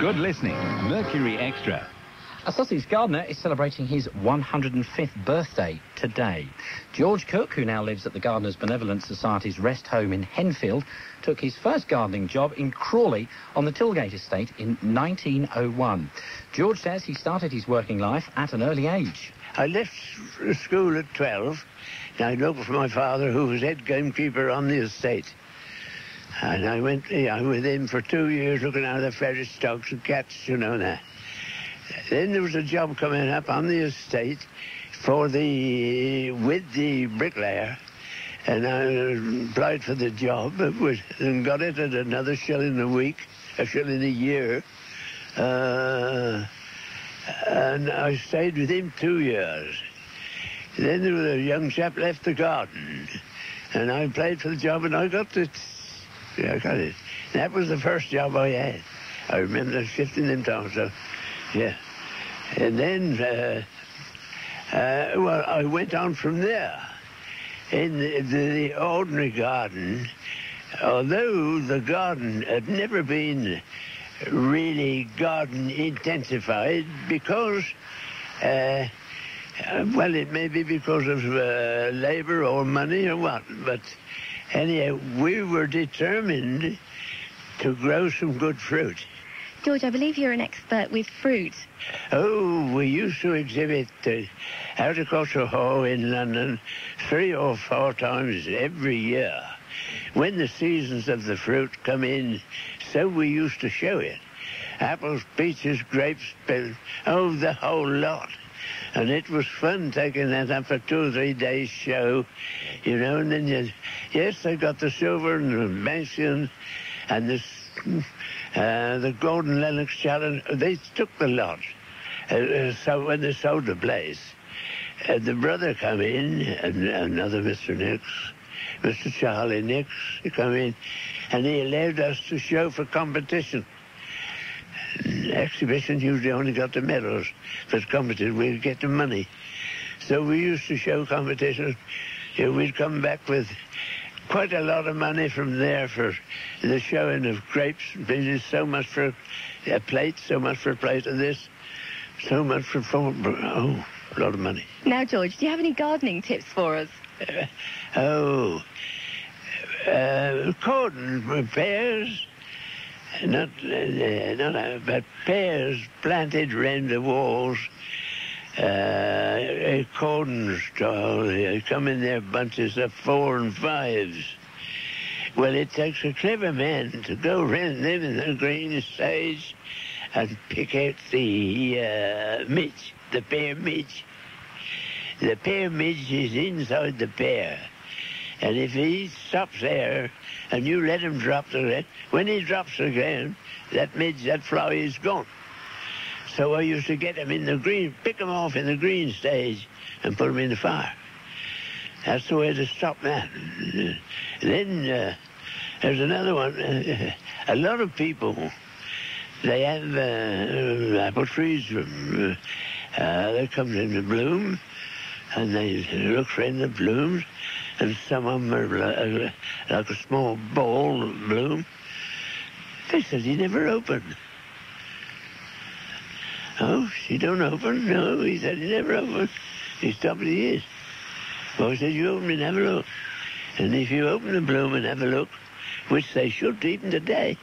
Good listening. Mercury Extra. A Sussex gardener is celebrating his 105th birthday today. George Cook, who now lives at the Gardeners Benevolent Society's rest home in Henfield, took his first gardening job in Crawley on the Tilgate estate in 1901. George says he started his working life at an early age. I left school at 12, and I looked for my father, who was head gamekeeper on the estate. And I went with him for 2 years looking after the ferrets, dogs and cats, you know that. Then there was a job coming up on the estate with the bricklayer, and I applied for the job and got it at another shilling a week, a shilling a year. And I stayed with him 2 years. Then there was a young chap left the garden, and I applied for the job, and I got it. Yeah, I got it. That was the first job I had. I remember shifting them times, so, yeah. And then, well, I went on from there. In the ordinary garden, although the garden had never been really garden intensified because, well, it may be because of labour or money or what, but anyhow, we were determined to grow some good fruit. George, I believe you're an expert with fruit. Oh, we used to exhibit out across the hall in London 3 or 4 times every year. When the seasons of the fruit come in, so we used to show it. Apples, peaches, grapes, oh, the whole lot. And it was fun taking that up for 2 or 3 days show, you know, and then yes, they got the silver and the Banksian and the Golden Lennox Challenge. They took the lot. So when they sold the place, the brother come in, and another Mr. Nix, Mr. Charlie Nix, he come in, and he allowed us to show for competition. Exhibition usually only got the medals, but competition we'd get the money. So we used to show competition. You know, we'd come back with quite a lot of money from there for the showing of grapes. There's so much for a plate, so much for a plate of this, so much for oh, a lot of money. Now, George, do you have any gardening tips for us? Cordon, pears, but pears planted round the walls. Cordon style, they come in their bunches of 4 and 5s. Well, it takes a clever man to go round them in the green stage and pick out the midge, the pear midge. The pear midge is inside the pear. And if he stops there and you let him drop the ground, when he drops the ground, that midge, that fly is gone. So I used to get them in the green, pick them off in the green stage and put them in the fire. That's the way to stop that. Then there's another one. A lot of people, they have apple trees. They come into bloom, and they look for in the blooms, and some of them are like a small ball of bloom. They said he never opened. Oh, she don't open? No, he said he never opened. He stopped the ears. Well, he said, you open and have a look. And if you open the bloom and have a look, which they should even today,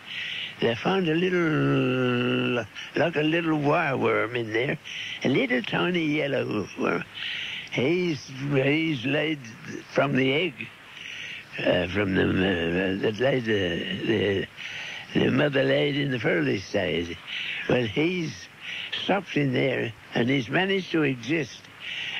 they found a little, like a little wireworm in there, a little tiny yellow worm. He's laid from the egg, from that laid the mother laid in the early stage. Well, he's stops in there, and he's managed to exist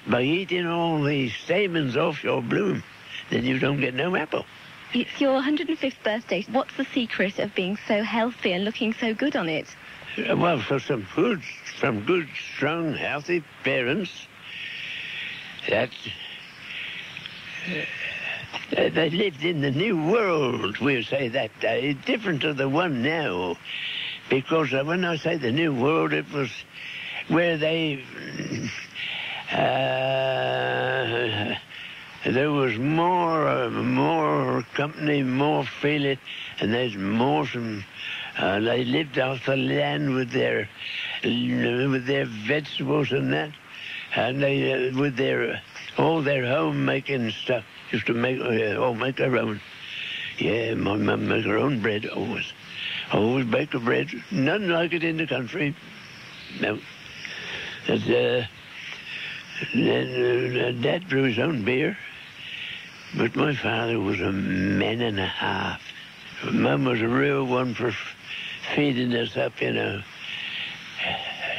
by eating all the stamens off your bloom. Then you don't get no apple. It's your 105th birthday. What's the secret of being so healthy and looking so good on it? Well, from good, strong, healthy parents, that they lived in the new world, we'll say that day, different to the one now. Because when I say the new world, it was where there was more company, more feeling, and there's more some And they lived off the land with their vegetables and that. And they, with their, all their homemaking stuff, used to make their own. Yeah, my mum made her own bread, always. Always baked the bread. Nothing like it in the country. No. Then Dad brew his own beer. But my father was a man and a half. Mum was a real one for feeding us up, you know.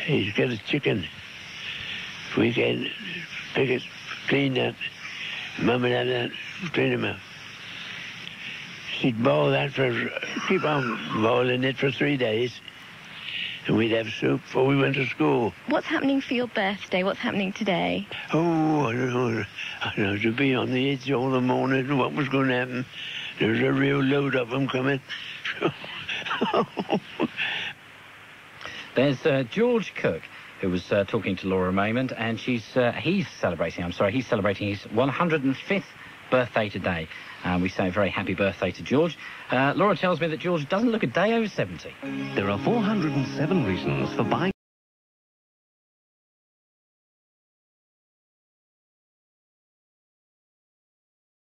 He's got a chicken. We can pick it, clean that. Mum would have that, clean him up. She'd boil that keep on boiling it for 3 days. And we'd have soup before we went to school. What's happening for your birthday? What's happening today? Oh, I don't know. I know, to be on the edge all the morning and what was going to happen. There's a real load of them coming. There's George Cook, who was talking to Laura Maymond, and he's celebrating his 105th birthday today. We say a very happy birthday to George. Laura tells me that George doesn't look a day over 70. There are 407 reasons for buying